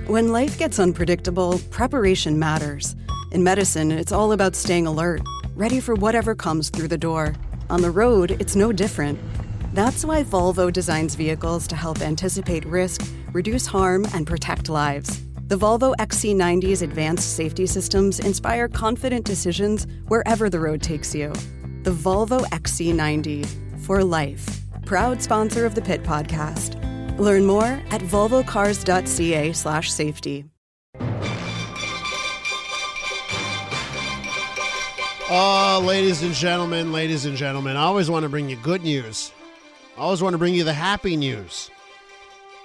When life gets unpredictable, preparation matters. In medicine, it's all about staying alert, ready for whatever comes through the door. On the road, it's no different. That's why Volvo designs vehicles to help anticipate risk, reduce harm, and protect lives. The Volvo XC90's advanced safety systems inspire confident decisions wherever the road takes you. The Volvo XC90, for life. Proud sponsor of the Pit Podcast. Learn more at volvocars.ca/safety. Oh, ladies and gentlemen, I always want to bring you good news. I always want to bring you the happy news.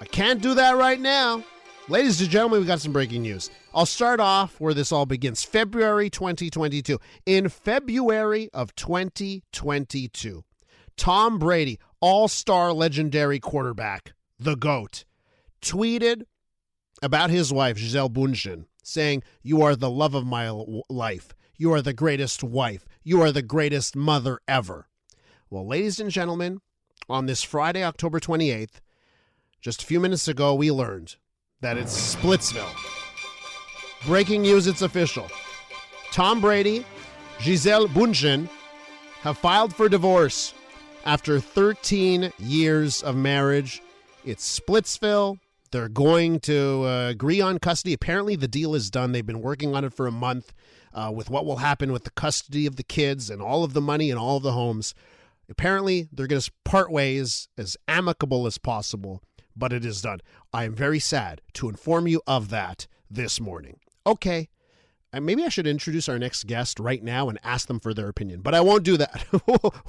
I can't do that right now. Ladies and gentlemen, we got some breaking news. I'll start off where this all begins. February 2022. In February of 2022, Tom Brady, all-star legendary quarterback, the GOAT, tweeted about his wife, Gisele Bündchen, saying, "You are the love of my life. You are the greatest wife. You are the greatest mother ever." Well, ladies and gentlemen, on this Friday, October 28th, just a few minutes ago, we learned that it's Splitsville. Breaking news, it's official. Tom Brady, Gisele Bündchen have filed for divorce after 13 years of marriage. It's Splitsville. They're going to agree on custody. Apparently, the deal is done. They've been working on it for a month with what will happen with the custody of the kids and all of the money and all of the homes. Apparently, they're going to part ways as amicable as possible, but it is done. I am very sad to inform you of that this morning. Okay. Maybe I should introduce our next guest right now and ask them for their opinion, but I won't do that.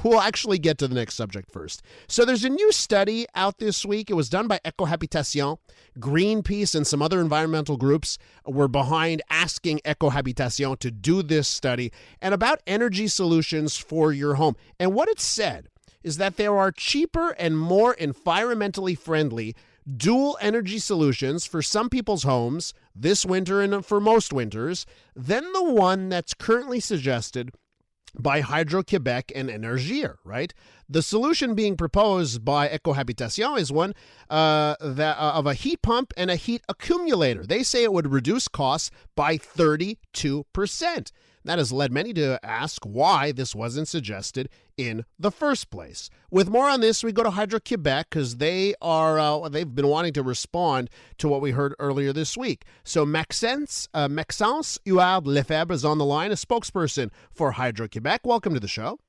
We'll actually get to the next subject first. So there's a new study out this week. It was done by Ecohabitation. Greenpeace and some other environmental groups were behind asking Ecohabitation to do this study and about energy solutions for your home. And what it said is that there are cheaper and more environmentally friendly dual energy solutions for some people's homes this winter and for most winters than the one that's currently suggested by Hydro-Quebec and Énergir, right? The solution being proposed by Ecohabitation is one of a heat pump and a heat accumulator. They say it would reduce costs by 32%. That has led many to ask why this wasn't suggested in the first place. With more on this, we go to Hydro-Quebec because they've been wanting to respond to what we heard earlier this week. So Maxence Huard-Lefebvre is on the line, a spokesperson for Hydro-Quebec. Welcome to the show.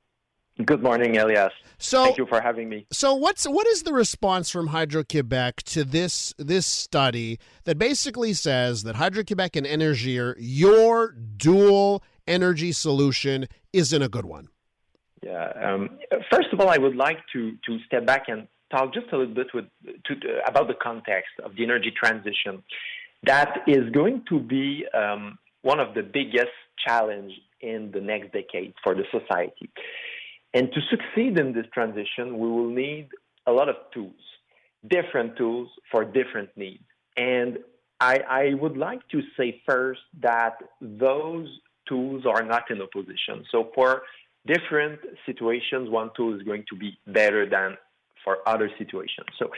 Good morning, Elias. Thank you for having me. So what is the response from Hydro-Quebec to this study that basically says that Hydro-Quebec and Énergir, your dual energy solution, isn't a good one? Yeah. First of all, I would like to step back and talk just a little bit about the context of the energy transition. That is going to be one of the biggest challenges in the next decade for the society. And to succeed in this transition, we will need a lot of tools, different tools for different needs. And I would like to say first that those tools are not in opposition. So for different situations, one tool is going to be better than for other situations. So,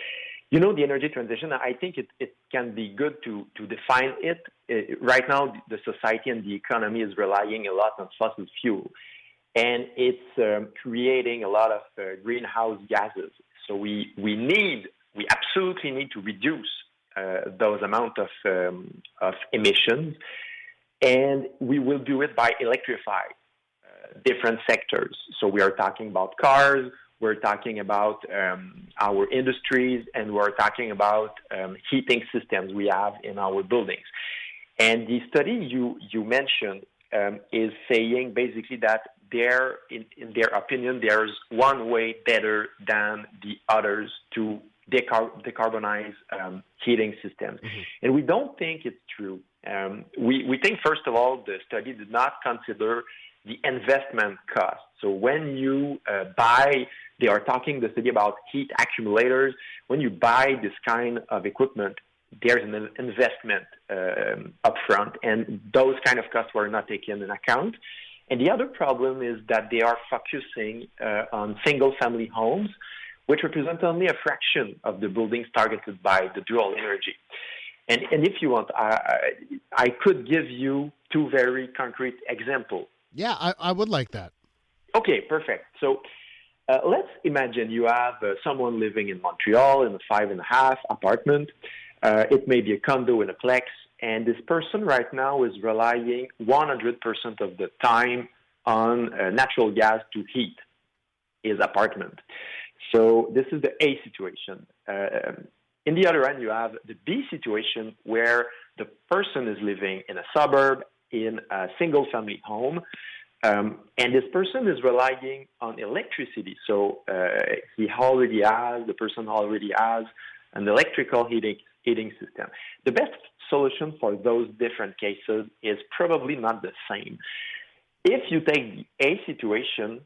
the energy transition, I think it can be good to define it. Right now, the society and the economy is relying a lot on fossil fuel, and it's creating a lot of greenhouse gases. So we absolutely need to reduce those amount of emissions, and we will do it by electrifying different sectors. So we are talking about cars, we're talking about our industries, and we're talking about heating systems we have in our buildings. And the study you mentioned is saying basically that in their opinion, there's one way better than the others to decarbonize heating systems. Mm-hmm. And we don't think it's true. We think, first of all, the study did not consider the investment cost. So when you they are talking the study about heat accumulators. When you buy this kind of equipment, there's an investment upfront, and those kind of costs were not taken into account. And the other problem is that they are focusing on single-family homes, which represent only a fraction of the buildings targeted by the dual energy. And if you want, I could give you two very concrete examples. Yeah, I would like that. Okay, perfect. So let's imagine you have someone living in Montreal in a 5.5 apartment. It may be a condo in a plex, and this person right now is relying 100% of the time on natural gas to heat his apartment. So this is the A situation. In the other end, you have the B situation where the person is living in a suburb in a single-family home, and this person is relying on electricity. So the person already has an electrical heating system. The best solution for those different cases is probably not the same. If you take the A situation,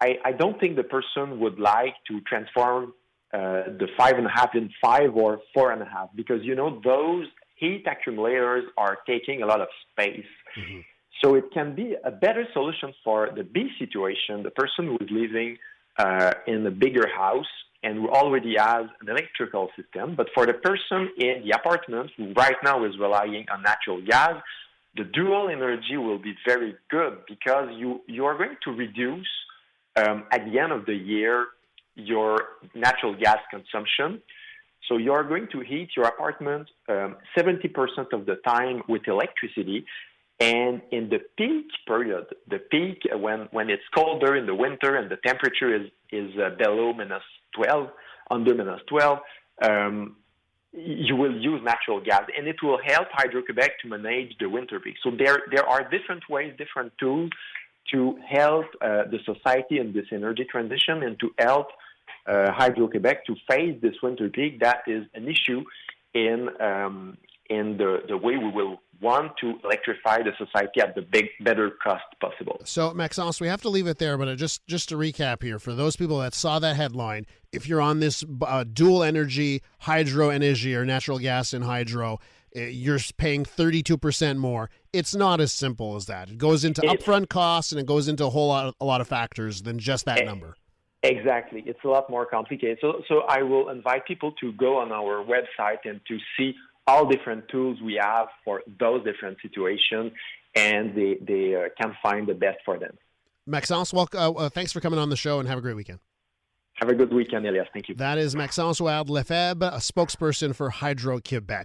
I don't think the person would like to transform the 5.5 in 5 or 4.5 because, those heat accumulators are taking a lot of space. Mm-hmm. So it can be a better solution for the B situation, the person who is living in a bigger house and who already has an electrical system. But for the person in the apartment who right now is relying on natural gas, the dual energy will be very good because you are going to reduce, at the end of the year, your natural gas consumption. So you are going to heat your apartment 70% of the time with electricity. And in the peak period, when it's colder in the winter and the temperature is below -12, under -12, you will use natural gas, and it will help Hydro-Quebec to manage the winter peak. So there are different ways, different tools to help the society in this energy transition and to help Hydro-Quebec to face this winter peak that is an issue in the way we will want to electrify the society at the better cost possible. So, Maxence, we have to leave it there, but just to recap here, for those people that saw that headline, if you're on this dual energy, hydro energy or natural gas and hydro, you're paying 32% more. It's not as simple as that. It goes into upfront costs and it goes into a lot of factors than just that number. Exactly. It's a lot more complicated. So I will invite people to go on our website and to see all different tools we have for those different situations, and they can find the best for them. Maxence, thanks for coming on the show, and have a great weekend. Have a good weekend, Elias. Thank you. That is Maxence Huard-Lefebvre, a spokesperson for Hydro-Quebec.